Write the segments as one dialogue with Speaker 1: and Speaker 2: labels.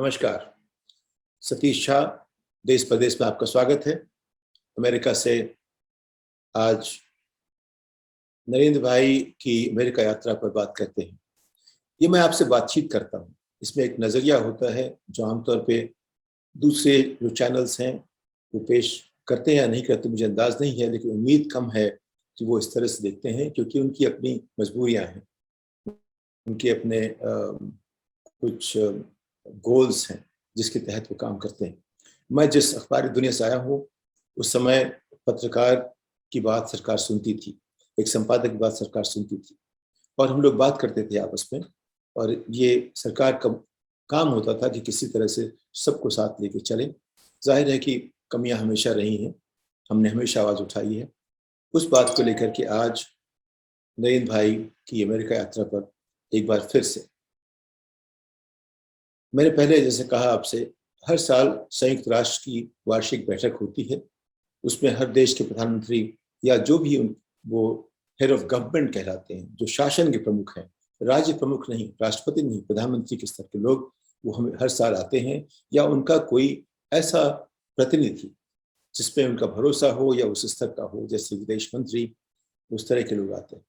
Speaker 1: नमस्कार। सतीश झा, देश प्रदेश में आपका स्वागत है। अमेरिका से आज नरेंद्र भाई की अमेरिका यात्रा पर बात करते हैं। ये मैं आपसे बातचीत करता हूँ, इसमें एक नज़रिया होता है जो आमतौर पे दूसरे जो चैनल्स हैं वो पेश करते हैं या नहीं करते मुझे अंदाज नहीं है, लेकिन उम्मीद कम है कि वो इस तरह से देखते हैं, क्योंकि उनकी अपनी मजबूरियाँ हैं, उनके अपने कुछ गोल्स हैं जिसके तहत वो काम करते हैं। मैं जिस अखबारी दुनिया से आया हूँ उस समय पत्रकार की बात सरकार सुनती थी, एक संपादक की बात सरकार सुनती थी, और हम लोग बात करते थे आपस में, और ये सरकार का काम होता था कि किसी तरह से सबको साथ लेके चलें। जाहिर है कि कमियां हमेशा रही हैं, हमने हमेशा आवाज़ उठाई है। उस बात को लेकर के आज नरेंद्र भाई की अमेरिका यात्रा पर एक बार फिर से, मैंने पहले जैसे कहा आपसे, हर साल संयुक्त राष्ट्र की वार्षिक बैठक होती है। उसमें हर देश के प्रधानमंत्री या जो भी वो हेड ऑफ गवर्नमेंट कहलाते हैं, जो शासन के प्रमुख हैं, राज्य प्रमुख नहीं, राष्ट्रपति नहीं, प्रधानमंत्री के स्तर के लोग, वो हमें हर साल आते हैं, या उनका कोई ऐसा प्रतिनिधि जिसपे उनका भरोसा हो या उस स्तर का हो, जैसे विदेश मंत्री, उस तरह के लोग आते हैं।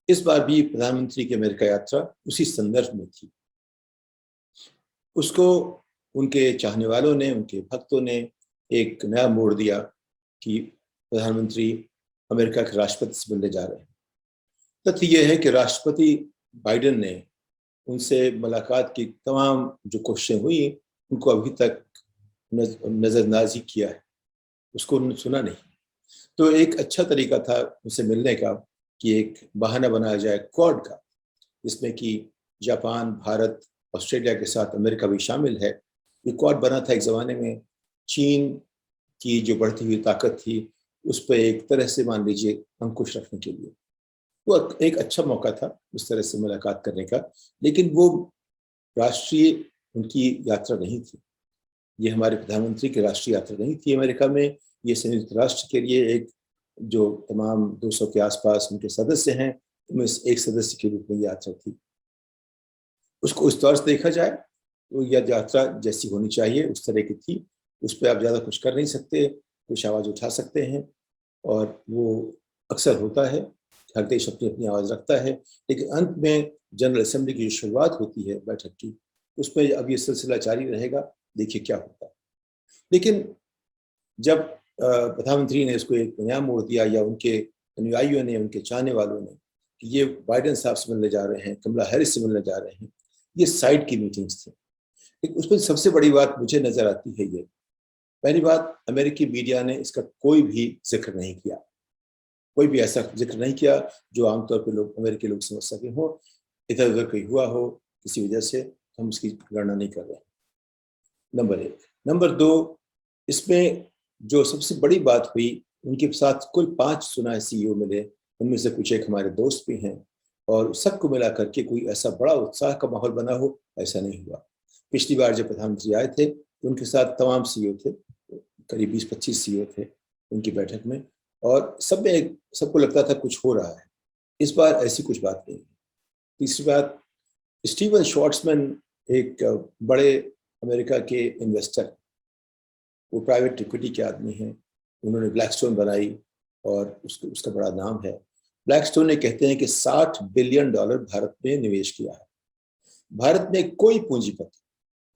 Speaker 1: इस बार भी प्रधानमंत्री की अमेरिका यात्रा उसी संदर्भ में थी। उसको उनके चाहने वालों ने, उनके भक्तों ने एक नया मोड़ दिया कि प्रधानमंत्री अमेरिका के राष्ट्रपति से मिलने जा रहे हैं। तथ्य यह है कि राष्ट्रपति बाइडेन ने उनसे मुलाकात की तमाम जो कोशिशें हुई उनको अभी तक नजरअंदाज किया है, उसको उन्होंने सुना नहीं। तो एक अच्छा तरीका था उनसे मिलने का कि एक बहाना बनाया जाए क्वाड का, जिसमें कि जापान, भारत, ऑस्ट्रेलिया के साथ अमेरिका भी शामिल है। ये क्वाड बना था एक ज़माने में चीन की जो बढ़ती हुई ताकत थी उस पर एक तरह से मान लीजिए अंकुश रखने के लिए। वो एक अच्छा मौका था उस तरह से मुलाकात करने का, लेकिन वो राष्ट्रीय उनकी यात्रा नहीं थी। ये हमारे प्रधानमंत्री की राष्ट्रीय यात्रा नहीं थी अमेरिका में। ये संयुक्त राष्ट्र के लिए एक जो तमाम 200 के आसपास उनके सदस्य हैं उनमें एक सदस्य के रूप में यात्रा थी। उसको उस तौर से देखा जाए तो यह यात्रा जैसी होनी चाहिए उस तरह की थी। उस पर आप ज़्यादा कुछ कर नहीं सकते, कुछ आवाज़ उठा सकते हैं, और वो अक्सर होता है, हर देश अपनी अपनी आवाज़ रखता है। लेकिन अंत में जनरल असेंबली की जो शुरुआत होती है बैठक की, उसमें अब ये सिलसिला जारी रहेगा, देखिए क्या होता है। लेकिन जब प्रधानमंत्री ने इसको एक नया मोड़ दिया, या उनके अनुयायियों ने, उनके चाहने वालों ने, कि ये बाइडेन साहब से मिलने जा रहे हैं, कमला हैरिस से मिलने जा रहे हैं, ये साइड की मीटिंग्स थी। लेकिन उसमें सबसे बड़ी बात मुझे नजर आती है ये, पहली बात, अमेरिकी मीडिया ने इसका कोई भी जिक्र नहीं किया, कोई भी ऐसा जिक्र नहीं किया जो आमतौर पर लोग, अमेरिकी लोग समझ सके हो, इधर उधर कोई हुआ हो किसी वजह से, हम उसकी गणना नहीं कर रहे। नंबर एक। नंबर दो, इसमें जो सबसे बड़ी बात हुई, उनके साथ कुल 5 सुनाए सीईओ मिले, उनमें से कुछ एक हमारे दोस्त भी हैं, और सबको मिला करके कोई ऐसा बड़ा उत्साह का माहौल बना हो, ऐसा नहीं हुआ। पिछली बार जब प्रधानमंत्री आए थे तो उनके साथ तमाम सीईओ थे, करीब 20-25 सीईओ थे उनकी बैठक में, और सब में सबको लगता था कुछ हो रहा है। इस बार ऐसी कुछ बात नहीं है। तीसरी बात, स्टीवन शॉर्ट्समैन एक बड़े अमेरिका के इन्वेस्टर, वो प्राइवेट इक्विटी के आदमी हैं, उन्होंने ब्लैकस्टोन बनाई और उसका बड़ा नाम है। ब्लैकस्टोन ने कहते हैं कि $60 बिलियन भारत में निवेश किया है। भारत में कोई पूंजीपति,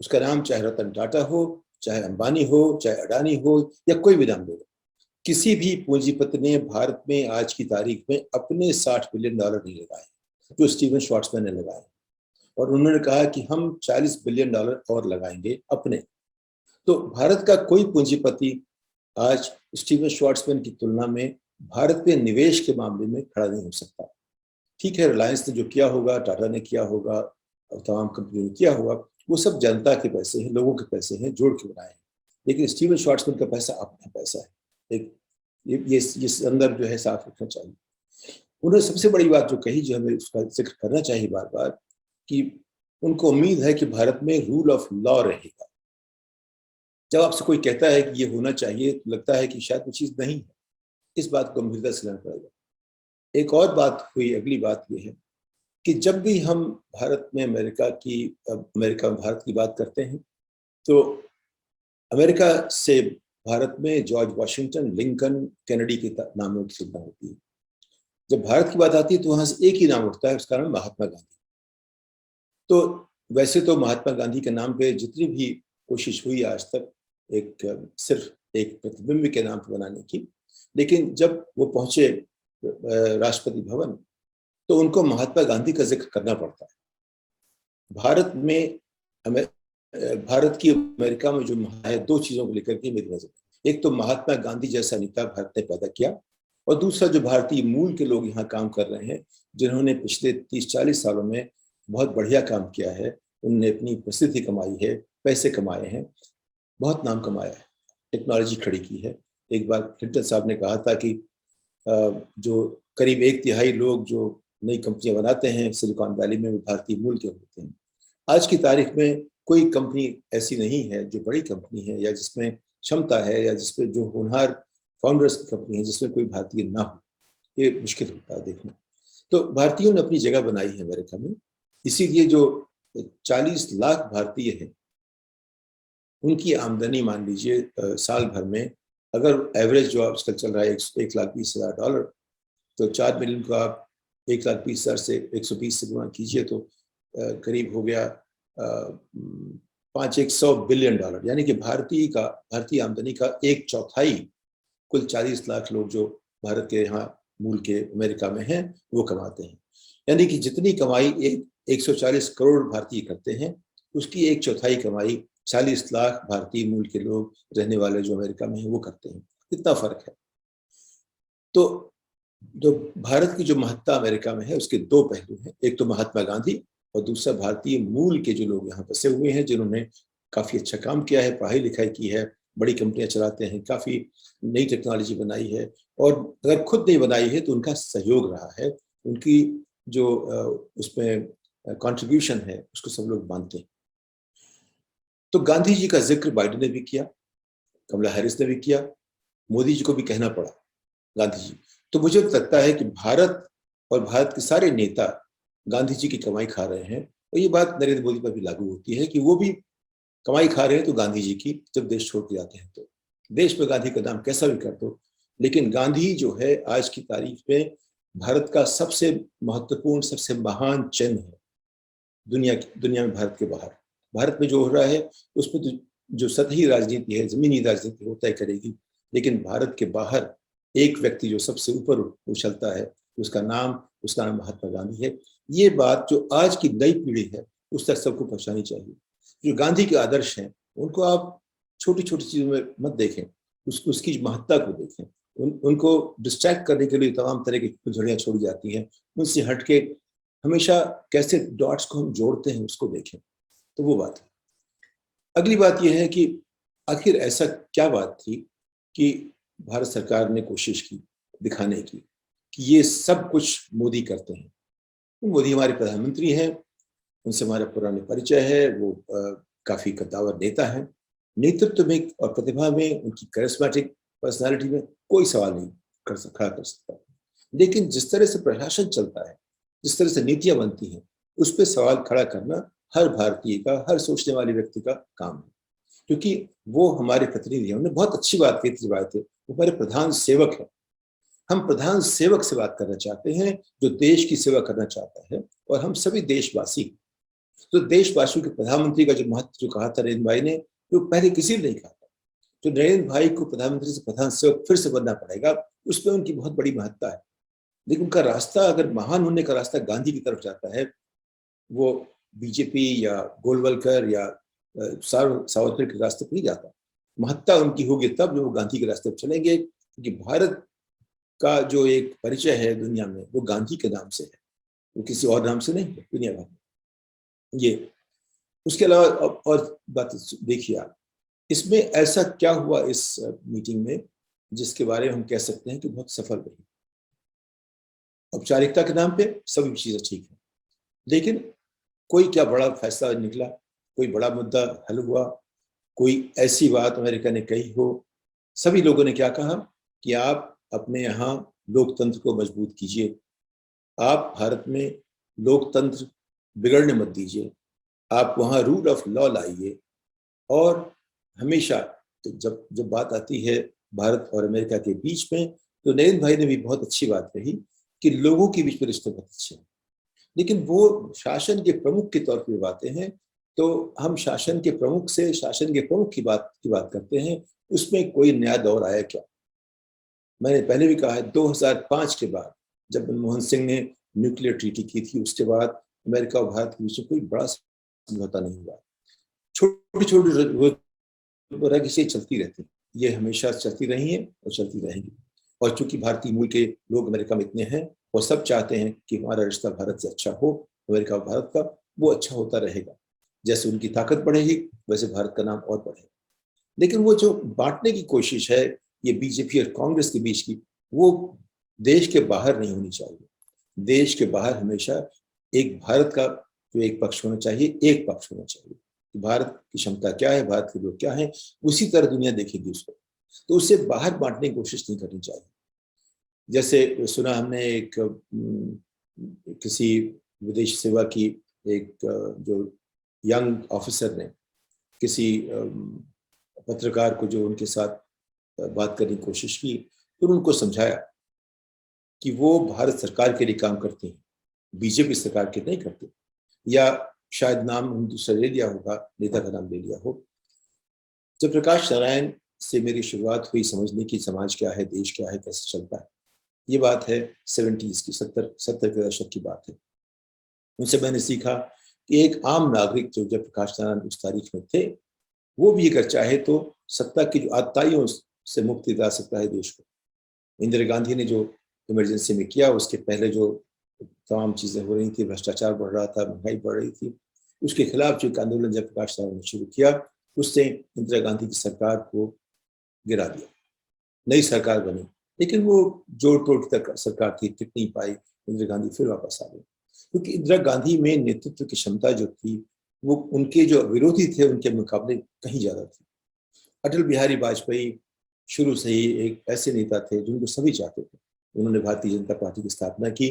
Speaker 1: उसका नाम चाहे रतन टाटा हो, चाहे अंबानी हो, चाहे अडानी हो, या कोई भी नाम ले लो, किसी भी पूंजीपति ने भारत में आज की तारीख में अपने $60 बिलियन नहीं लगाए जो स्टीवन शॉर्ट्समैन ने लगाए। और उन्होंने कहा कि हम $40 बिलियन और लगाएंगे अपने। तो भारत का कोई पूंजीपति आज स्टीवन शॉर्ट्समैन की तुलना में भारत में निवेश के मामले में खड़ा नहीं हो सकता। ठीक है, रिलायंस ने जो किया होगा, टाटा ने किया होगा, और तमाम कंपनियों ने किया होगा, वो सब जनता के पैसे हैं, लोगों के पैसे हैं, जोड़ के बनाए हैं। लेकिन स्टीवन शॉर्ट्समैन का पैसा अपना पैसा है। एक ये संदर्भ जो है साफ रखना चाहिए। उन्होंने सबसे बड़ी बात जो कही, जो हमें उसका जिक्र करना चाहिए बार बार, कि उनको उम्मीद है कि भारत में रूल ऑफ लॉ रहेगा। जब आपसे कोई कहता है कि ये होना चाहिए, तो लगता है कि शायद वो चीज़ नहीं है। इस बात को गंभीरता से लेना पड़ेगा। एक और बात हुई, अगली बात ये है कि जब भी हम भारत में अमेरिका में भारत की बात करते हैं तो अमेरिका से भारत में जॉर्ज वॉशिंगटन, लिंकन, कैनेडी के नामों की तुलना होती है। जब भारत की बात आती है तो वहां से एक ही नाम उठता है, उसका नाम महात्मा गांधी। तो वैसे तो महात्मा गांधी के नाम पे जितनी भी कोशिश हुई आज तक सिर्फ एक प्रतिबिंब के नाम पर बनाने की, लेकिन जब वो पहुंचे राष्ट्रपति भवन तो उनको महात्मा गांधी का जिक्र करना पड़ता है। भारत की अमेरिका में जो है, दो चीजों को लेकर के मेरी नजर, एक तो महात्मा गांधी जैसा नेता भारत ने पैदा किया, और दूसरा जो भारतीय मूल के लोग यहाँ काम कर रहे हैं, जिन्होंने पिछले 30-40 सालों में बहुत बढ़िया काम किया है, उनने अपनी प्रसिद्धि कमाई है, पैसे कमाए हैं, बहुत नाम कमाया है, टेक्नोलॉजी खड़ी की है। एक बार क्लिंटन साहब ने कहा था कि जो करीब 1/3 लोग जो नई कंपनियां बनाते हैं सिलिकॉन वैली में, वो भारतीय मूल के होते हैं। आज की तारीख में कोई कंपनी ऐसी नहीं है जो बड़ी कंपनी है या जिसमें क्षमता है या जिसमें जो होनहार फाउंडर्स की कंपनी है जिसमें कोई भारतीय ना हो, ये मुश्किल होता है देखना। तो भारतीयों ने अपनी जगह बनाई है अमेरिका में, इसीलिए जो 40 लाख भारतीय हैं उनकी आमदनी मान लीजिए साल भर में, अगर एवरेज जो आजकल चल रहा है $1,20,000, तो 4 मिलियन को आप 1,20,000 से 120 से गुणा कीजिए तो करीब हो गया 500 बिलियन डॉलर, यानी कि भारतीय आमदनी का 1/4 कुल 40 लाख लोग जो भारत के यहाँ मूल के अमेरिका में हैं वो कमाते हैं। यानी कि जितनी कमाई 140 करोड़ भारतीय करते हैं, उसकी 1/4 कमाई 40 लाख भारतीय मूल के लोग रहने वाले जो अमेरिका में हैं वो करते हैं। कितना फर्क है। तो जो भारत की जो महत्ता अमेरिका में है उसके दो पहलू हैं, एक तो महात्मा गांधी और दूसरा भारतीय मूल के जो लोग यहाँ बसे हुए हैं, जिन्होंने काफी अच्छा काम किया है, पढ़ाई लिखाई की है, बड़ी कंपनियां चलाते हैं, काफी नई टेक्नोलॉजी बनाई है, और अगर खुद नहीं बनाई है तो उनका सहयोग रहा है, उनकी जो उसमें कंट्रीब्यूशन है उसको सब लोग मानते हैं। तो गांधी जी का जिक्र बाइडेन ने भी किया, कमला हैरिस ने भी किया, मोदी जी को भी कहना पड़ा गांधी जी। तो मुझे लगता है कि भारत और भारत के सारे नेता गांधी जी की कमाई खा रहे हैं, और ये बात नरेंद्र मोदी पर भी लागू होती है कि वो भी कमाई खा रहे हैं तो गांधी जी की, जब देश छोड़ के जाते हैं तो देश में गांधी का नाम कैसा भी कर दो, लेकिन गांधी जो है आज की तारीख में भारत का सबसे महत्वपूर्ण, सबसे महान चिन्ह है दुनिया में। भारत के बाहर, भारत में जो हो रहा है उसमें तो जो सतही राजनीति है, जमीनी राजनीति वो तय करेगी, लेकिन भारत के बाहर एक व्यक्ति जो सबसे ऊपर उछलता है, उसका नाम महात्मा गांधी है। ये बात जो आज की नई पीढ़ी है उस तक सबको पहुंचानी चाहिए। जो गांधी के आदर्श हैं उनको आप छोटी छोटी चीजों में मत देखें, उसकी महत्ता को देखें। उनको डिस्ट्रैक्ट करने के लिए तमाम तरह की झड़ियां छोड़ी जाती हैं, उनसे हटके हमेशा कैसे डॉट्स को हम जोड़ते हैं उसको देखें। तो वो बात है। अगली बात यह है कि आखिर ऐसा क्या बात थी कि भारत सरकार ने कोशिश की दिखाने की कि ये सब कुछ मोदी करते हैं। मोदी हमारे प्रधानमंत्री हैं, उनसे हमारा पुराना परिचय है, वो काफी कद्दावर नेता हैं, नेतृत्व में और प्रतिभा में, उनकी करिश्मेटिक पर्सनालिटी में कोई सवाल नहीं खड़ा कर सकता। लेकिन जिस तरह से प्रशासन चलता है, जिस तरह से नीतियां बनती हैं, उस पर सवाल खड़ा करना हर भारतीय का, हर सोचने वाले व्यक्ति का काम है, क्योंकि वो हमारे प्रतिनिधि हैं। उन्होंने बहुत अच्छी बात कही थी, वो हमारे प्रधान सेवक है। हम प्रधान सेवक से बात करना चाहते हैं जो देश की सेवा करना चाहता है, और हम सभी देशवासी। तो देशवासियों के प्रधानमंत्री का जो महत्व जो कहा था नरेंद्र भाई ने, वो पहले किसी ने नहीं कहा था। तो नरेंद्र भाई को प्रधानमंत्री से प्रधान सेवक फिर से बनना पड़ेगा, उसमें उनकी बहुत बड़ी महत्ता है। लेकिन उनका रास्ता, अगर महान होने का रास्ता गांधी की तरफ जाता है, वो बीजेपी या गोलवलकर या सावरकर के रास्ते पर नहीं जाता। महत्ता उनकी होगी तब जो वो गांधी के रास्ते पर चलेंगे, क्योंकि भारत का जो एक परिचय है दुनिया में वो गांधी के नाम से है, वो किसी और नाम से नहीं है दुनिया भर में। ये उसके अलावा और बात देखिए आप, इसमें ऐसा क्या हुआ इस मीटिंग में जिसके बारे में हम कह सकते हैं कि बहुत सफल रही। औपचारिकता के नाम पे सभी चीजें ठीक है, लेकिन कोई क्या बड़ा फैसला निकला, कोई बड़ा मुद्दा हल हुआ, कोई ऐसी बात अमेरिका ने कही हो। सभी लोगों ने क्या कहा कि आप अपने यहाँ लोकतंत्र को मजबूत कीजिए, आप भारत में लोकतंत्र बिगड़ने मत दीजिए, आप वहाँ रूल ऑफ लॉ लाइए। और हमेशा जब जब बात आती है भारत और अमेरिका के बीच में, तो नरेंद्र भाई ने भी बहुत अच्छी बात कही कि लोगों के बीच में रिश्ते बहुत अच्छे हैं, लेकिन वो शासन के प्रमुख के तौर पर आते हैं तो हम शासन के प्रमुख से शासन के प्रमुख की बात करते हैं, उसमें कोई नया दौर आया क्या? मैंने पहले भी कहा है, 2005 के बाद जब मनमोहन सिंह ने न्यूक्लियर ट्रीटी की थी, उसके बाद अमेरिका और भारत के बीच में कोई बड़ा समझौता नहीं हुआ। छोटी छोटी रंजिशें चलती रहती, ये हमेशा चलती रही हैं और चलती रहेंगी। और चूंकि भारतीय मूल के लोग अमेरिका में इतने हैं, वो सब चाहते हैं कि हमारा रिश्ता भारत से अच्छा हो, अमेरिका और भारत का वो अच्छा होता रहेगा। जैसे उनकी ताकत बढ़ेगी वैसे भारत का नाम और बढ़ेगा। लेकिन वो जो बांटने की कोशिश है ये बीजेपी और कांग्रेस के बीच की, वो देश के बाहर नहीं होनी चाहिए। देश के बाहर हमेशा एक भारत का जो एक पक्ष होना चाहिए, एक पक्ष होना चाहिए कि भारत की क्षमता क्या है, भारत के लोग क्या है, उसी तरह दुनिया देखेगी उसको। तो उससे बाहर बांटने की कोशिश नहीं करनी चाहिए। जैसे सुना हमने एक किसी विदेश सेवा की एक जो यंग ऑफिसर ने किसी पत्रकार को जो उनके साथ बात करने की कोशिश की, तो उनको समझाया कि वो भारत सरकार के लिए काम करते हैं, बीजेपी सरकार के नहीं करते। या शायद नाम दूसरा ले लिया होगा, नेता का नाम ले लिया हो। जब प्रकाश नारायण से मेरी शुरुआत हुई समझने की समाज क्या है, देश क्या है, कैसे चलता है, ये बात है 70s की, 70 के दशक की बात है। उनसे मैंने सीखा कि एक आम नागरिक जो जब प्रकाश नारायण उस तारीख में थे, वो भी अगर चाहे तो सत्ता की जो आताइयों से मुक्ति दिला सकता है देश को। इंदिरा गांधी ने जो इमरजेंसी में किया, उसके पहले जो तमाम चीजें हो रही थी, भ्रष्टाचार बढ़ रहा था, महंगाई बढ़ रही थी, उसके खिलाफ जो एक आंदोलन जब प्रकाश नारायण ने शुरू किया, उससे इंदिरा गांधी की सरकार को गिरा दिया। नई सरकार बनी, लेकिन वो जोड़ तोड़ तक सरकार थी, टिक नहीं पाई। इंदिरा गांधी फिर वापस आ गई, क्योंकि इंदिरा गांधी में नेतृत्व की क्षमता जो थी वो उनके जो विरोधी थे उनके मुकाबले कहीं ज्यादा थी। अटल बिहारी वाजपेयी शुरू से ही एक ऐसे नेता थे जिनको सभी चाहते थे। उन्होंने भारतीय जनता पार्टी की स्थापना की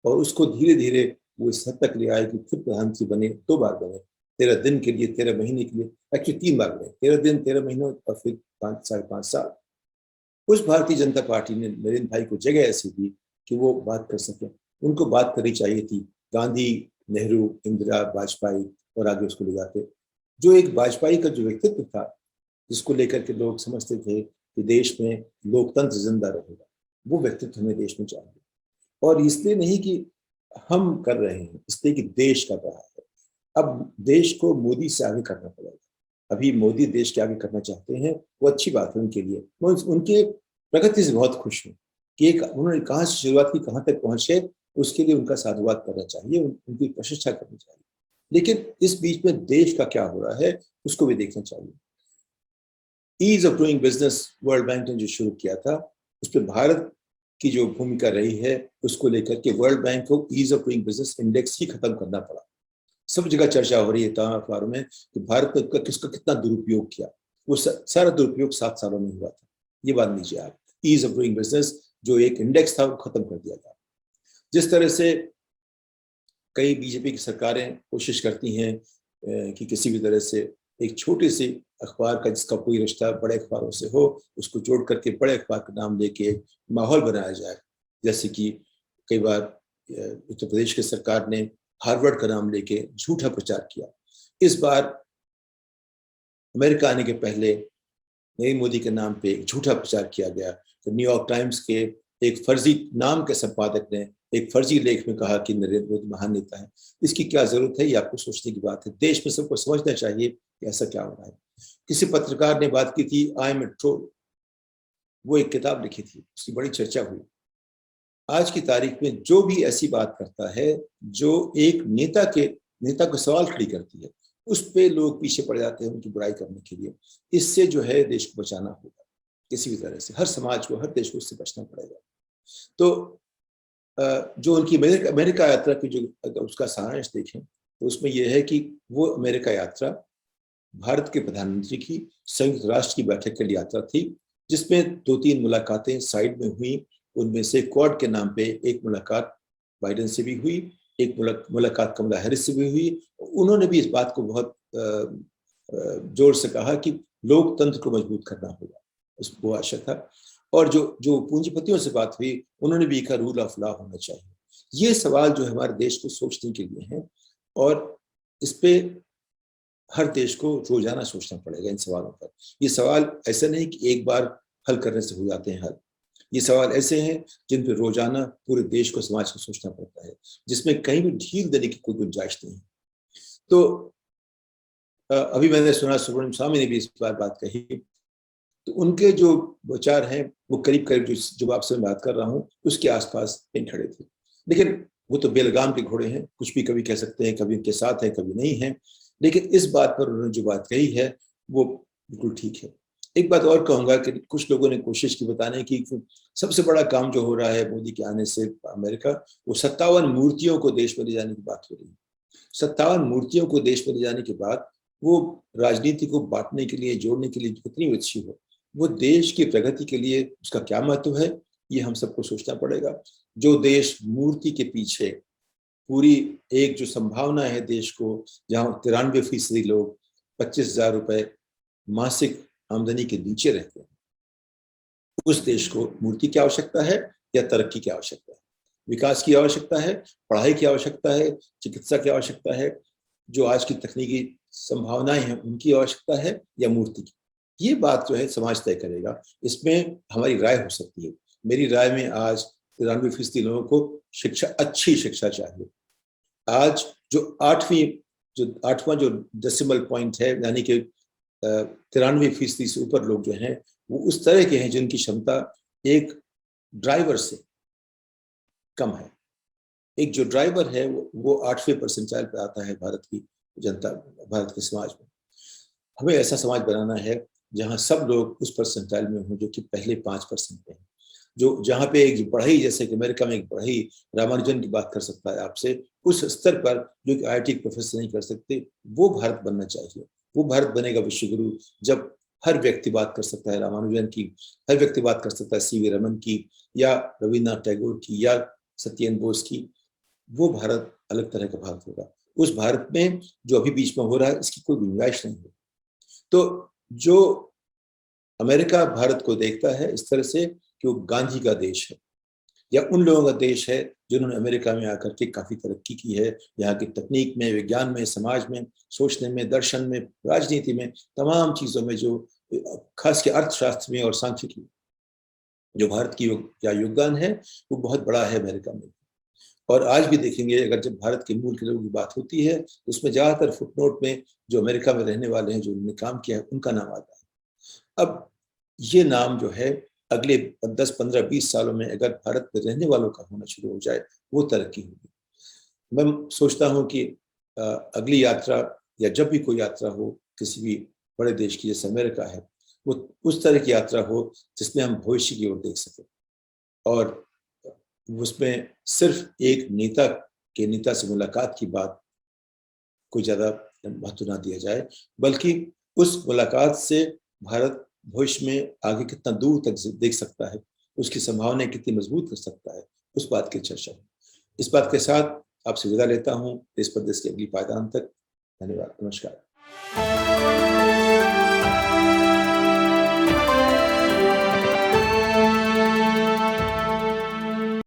Speaker 1: और उसको धीरे धीरे वो इस हद तक ले आए कि खुद प्रधानमंत्री बने, 2 बार बने, 13 दिन के लिए, 13 महीने के लिए, एक्चुअली 3 बार बने, 13 दिन, 13 महीनों और फिर 5.5 साल। उस भारतीय जनता पार्टी ने नरेंद्र भाई को जगह ऐसी दी कि वो बात कर सके। उनको बात करनी चाहिए थी, गांधी, नेहरू, इंदिरा, वाजपेयी और आगे उसको ले जाते। जो एक वाजपेयी का जो व्यक्तित्व था, जिसको लेकर के लोग समझते थे कि देश में लोकतंत्र जिंदा रहेगा, वो व्यक्तित्व हमें देश में चाहिए। और इसलिए नहीं कि हम कर रहे हैं, इसलिए कि देश कर रहा है। अब देश को मोदी से आगे करना पड़ेगा। अभी मोदी देश के आगे करना चाहते हैं, वो अच्छी बात है उनके लिए। मैं उनके प्रगति से बहुत खुश हूँ कि एक उन्होंने कहाँ से शुरुआत की, कहाँ तक पहुंचे, उसके लिए उनका साधुवाद करना चाहिए, उनकी प्रशंसा करनी चाहिए। लेकिन इस बीच में देश का क्या हो रहा है उसको भी देखना चाहिए। Ease of doing business World Bank ने जो शुरू किया था, उस पर भारत की जो भूमिका रही है उसको लेकर के वर्ल्ड बैंक को ease of doing business index ही खत्म करना पड़ा। सब जगह चर्चा हो रही है तमाम अखबारों में कि भारत ने किसका कितना दुरुपयोग किया। वो सारा दुरुपयोग 7 सालों में हुआ था। ये बात लीजिए आप, ईज ऑफ डूइंग बिजनेस जो एक इंडेक्स था वो खत्म कर दिया था। जिस तरह से कई बीजेपी की सरकारें कोशिश करती हैं कि किसी भी तरह से एक छोटे से अखबार का जिसका कोई रिश्ता बड़े अखबारों से हो, उसको जोड़ करके बड़े अखबार का नाम लेके माहौल बनाया जाए। जैसे कि कई बार उत्तर प्रदेश की सरकार ने हार्वर्ड का नाम लेके झूठा प्रचार किया। इस बार अमेरिका आने के पहले नरेंद्र मोदी के नाम पे एक झूठा प्रचार किया गया। तो न्यूयॉर्क टाइम्स के एक फर्जी नाम के संपादक ने एक फर्जी लेख में कहा कि नरेंद्र मोदी महान नेता है। इसकी क्या जरूरत है, ये आपको सोचने की बात है। देश में सबको समझना चाहिए कि ऐसा क्या हो रहा है। किसी पत्रकार ने बात की थी, आई एम ए ट्रोल, वो एक किताब लिखी थी, उसकी बड़ी चर्चा हुई। आज की तारीख में जो भी ऐसी बात करता है जो एक नेता को सवाल खड़ी करती है, उस पे लोग पीछे पड़ जाते हैं उनकी बुराई करने के लिए। इससे जो है देश को बचाना होगा किसी भी तरह से, हर समाज को, हर देश को इससे बचना पड़ेगा। तो जो उनकी अमेरिका यात्रा की जो उसका सारांश देखें तो उसमें यह है कि वो अमेरिका यात्रा भारत के प्रधानमंत्री की संयुक्त राष्ट्र की बैठक के लिए यात्रा थी, जिसमें 2-3 मुलाकातें साइड में हुई। उनमें से क्वाड के नाम पे एक मुलाकात बाइडेन से भी हुई एक मुलाकात कमला हैरिस से भी हुई। उन्होंने भी इस बात को बहुत जोर से कहा कि लोकतंत्र को मजबूत करना होगा, उसको आशा था। और जो पूंजीपतियों से बात हुई, उन्होंने भी कहा रूल ऑफ लॉ होना चाहिए। ये सवाल जो हमारे देश को सोचने के लिए हैं, और इस पे हर देश को रोजाना सोचना पड़ेगा इन सवालों पर। ये सवाल ऐसे नहीं कि एक बार हल करने से हो जाते हैं हल। ये सवाल ऐसे हैं जिन पर रोजाना पूरे देश को, समाज को सोचना पड़ता है, जिसमें कहीं भी ढील देने की कोई गुंजाइश नहीं है। तो अभी मैंने सुना सुब्रमण्यम स्वामी ने भी इस बार बात कही, तो उनके जो विचार हैं वो करीब करीब जो आपसे बात कर रहा हूँ उसके आसपास कहीं खड़े थे। लेकिन वो तो बेलगाम के घोड़े हैं, कुछ भी कभी कह सकते हैं, कभी उनके साथ है कभी नहीं है। लेकिन इस बात पर उन्होंने जो बात कही है वो बिल्कुल ठीक है। एक बात और कहूंगा कि कुछ लोगों ने कोशिश की बताने की सबसे बड़ा काम जो हो रहा है मोदी के आने से अमेरिका, वो 57 मूर्तियों को देश में ले जाने की बात हो रही है। 57 मूर्तियों को देश में ले जाने के बाद वो राजनीति को बांटने के लिए, जोड़ने के लिए कितनी अच्छी हो, वो देश की प्रगति के लिए उसका क्या महत्व है, ये हम सबको सोचना पड़ेगा। जो देश मूर्ति के पीछे पूरी एक जो संभावना है देश को, जहां 93% लोग 25,000 रुपए मासिक आमदनी के नीचे रहते हैं, उस देश को मूर्ति की आवश्यकता है या तरक्की की आवश्यकता है? विकास की आवश्यकता है, पढ़ाई की आवश्यकता है, चिकित्सा की आवश्यकता है, जो आज की तकनीकी संभावनाएं हैं उनकी आवश्यकता है, या मूर्ति की? ये बात जो है समाज तय करेगा। इसमें हमारी राय हो सकती है। मेरी राय में आज 93% लोगों को शिक्षा, अच्छी शिक्षा चाहिए। आज जो 8वां जो डेसिमल पॉइंट है, यानी कि 93% से ऊपर लोग जो हैं वो उस तरह के हैं जिनकी क्षमता एक ड्राइवर से कम है। एक जो ड्राइवर है वो 8वें परसेंटाइल पे आता है भारत की जनता, भारत के समाज में। हमें ऐसा समाज बनाना है जहां सब लोग उस परसेंटाइल में हों जो कि पहले 5% पे हैं। जो जहाँ पे एक बढ़ई, जैसे कि अमेरिका में एक बढ़ई रामानुजन की बात कर सकता है आपसे, उस स्तर पर जो कि IIT प्रोफेसर नहीं कर सकते, वो भारत बनना चाहिए। वो भारत बनेगा विश्व गुरु जब हर व्यक्ति बात कर सकता है रामानुजन की, हर व्यक्ति बात कर सकता है CV रमन की, या रविन्द्रनाथ टैगोर की, या सत्येंद्र बोस की। वो भारत अलग तरह का भारत होगा। उस भारत में जो अभी बीच में हो रहा है इसकी कोई गुंजाइश नहीं है। तो जो अमेरिका भारत को देखता है इस तरह से कि वो गांधी का देश है, या उन लोगों का देश है जिन्होंने अमेरिका में आकर के काफी तरक्की की है, यहाँ की तकनीक में, विज्ञान में, समाज में, सोचने में, दर्शन में, राजनीति में, तमाम चीजों में, जो खास के अर्थशास्त्र में और सांख्यिकी में जो भारत की क्या योगदान है वो बहुत बड़ा है अमेरिका में। और आज भी देखेंगे, अगर जब भारत के मूल के लोगों की बात होती है तो उसमें ज्यादातर फुटनोट में जो अमेरिका में रहने वाले हैं, जो उन्होंने काम किया है, उनका नाम आता है। अब ये नाम जो है अगले 10, 15, 20 सालों में अगर भारत में रहने वालों का होना शुरू हो जाए, वो तरक्की होगी। मैं सोचता हूँ कि अगली यात्रा, या जब भी कोई यात्रा हो किसी भी बड़े देश की, जैसे अमेरिका है, वो उस तरह की यात्रा हो जिसमें हम भविष्य की ओर देख सकें, और उसमें सिर्फ एक नेता से मुलाकात की बात को ज्यादा महत्व ना दिया जाए, बल्कि उस मुलाकात से भारत भविष्य में आगे कितना दूर तक देख सकता है, उसकी संभावनाएं कितनी मजबूत कर सकता है, उस बात की चर्चा है। इस बात के साथ आपसे विदा लेता हूँ, देश परदेश के अगली पायदान तक। धन्यवाद, नमस्कार।